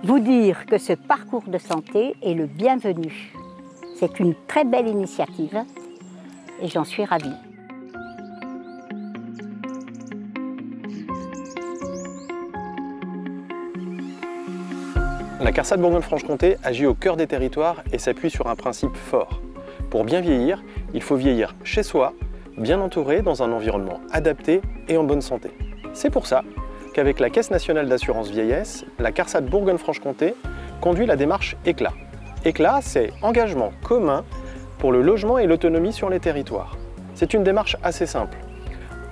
vous dire que ce parcours de santé est le bienvenu. C'est une très belle initiative et j'en suis ravie. La CARSAT Bourgogne-Franche-Comté agit au cœur des territoires et s'appuie sur un principe fort. Pour bien vieillir, il faut vieillir chez soi, bien entouré, dans un environnement adapté et en bonne santé. C'est pour ça qu'avec la Caisse nationale d'assurance vieillesse, la CARSAT Bourgogne-Franche-Comté conduit la démarche ECLA. ECLA, c'est engagement commun pour le logement et l'autonomie sur les territoires. C'est une démarche assez simple.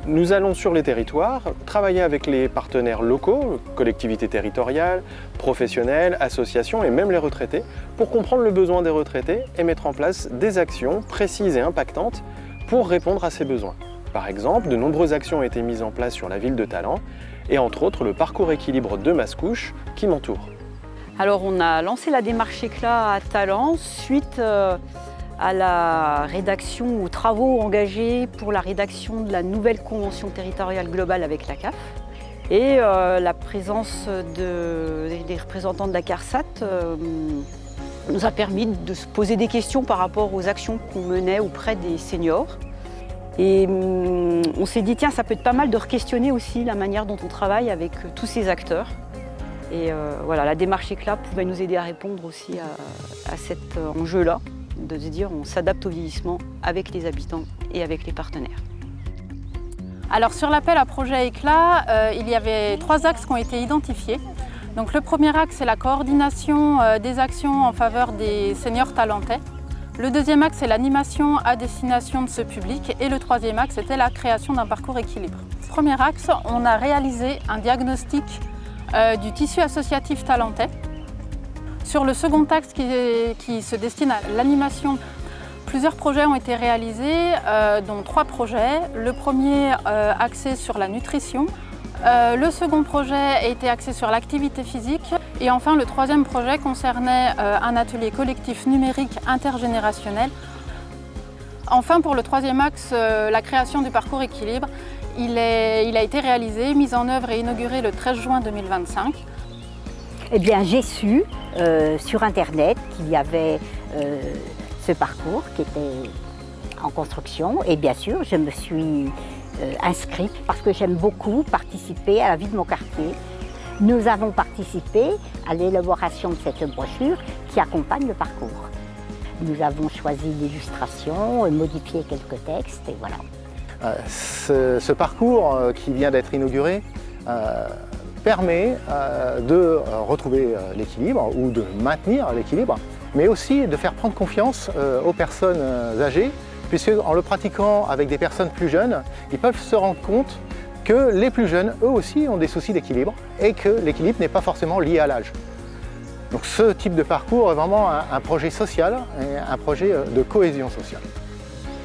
Nous allons sur les territoires travailler avec les partenaires locaux, collectivités territoriales, professionnels, associations et même les retraités pour comprendre le besoin des retraités et mettre en place des actions précises et impactantes pour répondre à ces besoins. Par exemple, de nombreuses actions ont été mises en place sur la ville de Talent et entre autres le parcours équilibre de Mascouche qui m'entoure. Alors on a lancé la démarche ECLA à Talent suite à la rédaction, aux travaux engagés pour la rédaction de la nouvelle convention territoriale globale avec la CAF et la présence des représentants de la CARSAT nous a permis de se poser des questions par rapport aux actions qu'on menait auprès des seniors. Et on s'est dit, tiens, ça peut être pas mal de re-questionner aussi la manière dont on travaille avec tous ces acteurs. Et voilà, la démarche ECLA pouvait nous aider à répondre aussi à cet enjeu-là, de se dire on s'adapte au vieillissement avec les habitants et avec les partenaires. Alors sur l'appel à projet ECLA, il y avait 3 axes qui ont été identifiés. Donc le premier axe, c'est la coordination des actions en faveur des seniors talentais. Le deuxième axe, c'est l'animation à destination de ce public. Et le troisième axe, c'était la création d'un parcours équilibre. Premier axe, on a réalisé un diagnostic du tissu associatif talentais. Sur le second axe qui se destine à l'animation, plusieurs projets ont été réalisés, dont 3 projets. Le premier axé sur la nutrition, le second projet a été axé sur l'activité physique et enfin le troisième projet concernait un atelier collectif numérique intergénérationnel. Enfin pour le troisième axe, la création du parcours équilibre, il a été réalisé, mis en œuvre et inauguré le 13 juin 2025. Eh bien, j'ai su sur Internet qu'il y avait ce parcours qui était en construction et bien sûr, je me suis inscrite parce que j'aime beaucoup participer à la vie de mon quartier. Nous avons participé à l'élaboration de cette brochure qui accompagne le parcours. Nous avons choisi l'illustration, modifié quelques textes et voilà. Ce parcours qui vient d'être inauguré permet de retrouver l'équilibre ou de maintenir l'équilibre, mais aussi de faire prendre confiance aux personnes âgées, puisque en le pratiquant avec des personnes plus jeunes, ils peuvent se rendre compte que les plus jeunes, eux aussi, ont des soucis d'équilibre et que l'équilibre n'est pas forcément lié à l'âge. Donc ce type de parcours est vraiment un projet social et un projet de cohésion sociale.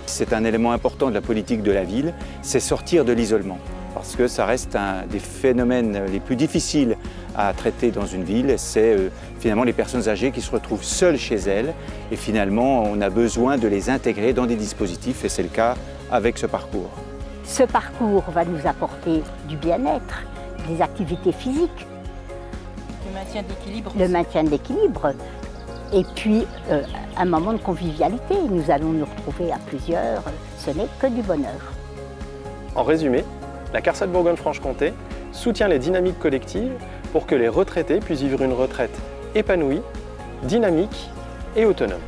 C'est un élément important de la politique de la ville, c'est sortir de l'isolement. Parce que ça reste un des phénomènes les plus difficiles à traiter dans une ville, c'est finalement les personnes âgées qui se retrouvent seules chez elles et finalement on a besoin de les intégrer dans des dispositifs et c'est le cas avec ce parcours. Ce parcours va nous apporter du bien-être, des activités physiques, Le maintien de l'équilibre. le maintien de l'équilibre et puis un moment de convivialité. Nous allons nous retrouver à plusieurs, ce n'est que du bonheur. En résumé, la CARSAT Bourgogne-Franche-Comté soutient les dynamiques collectives pour que les retraités puissent vivre une retraite épanouie, dynamique et autonome.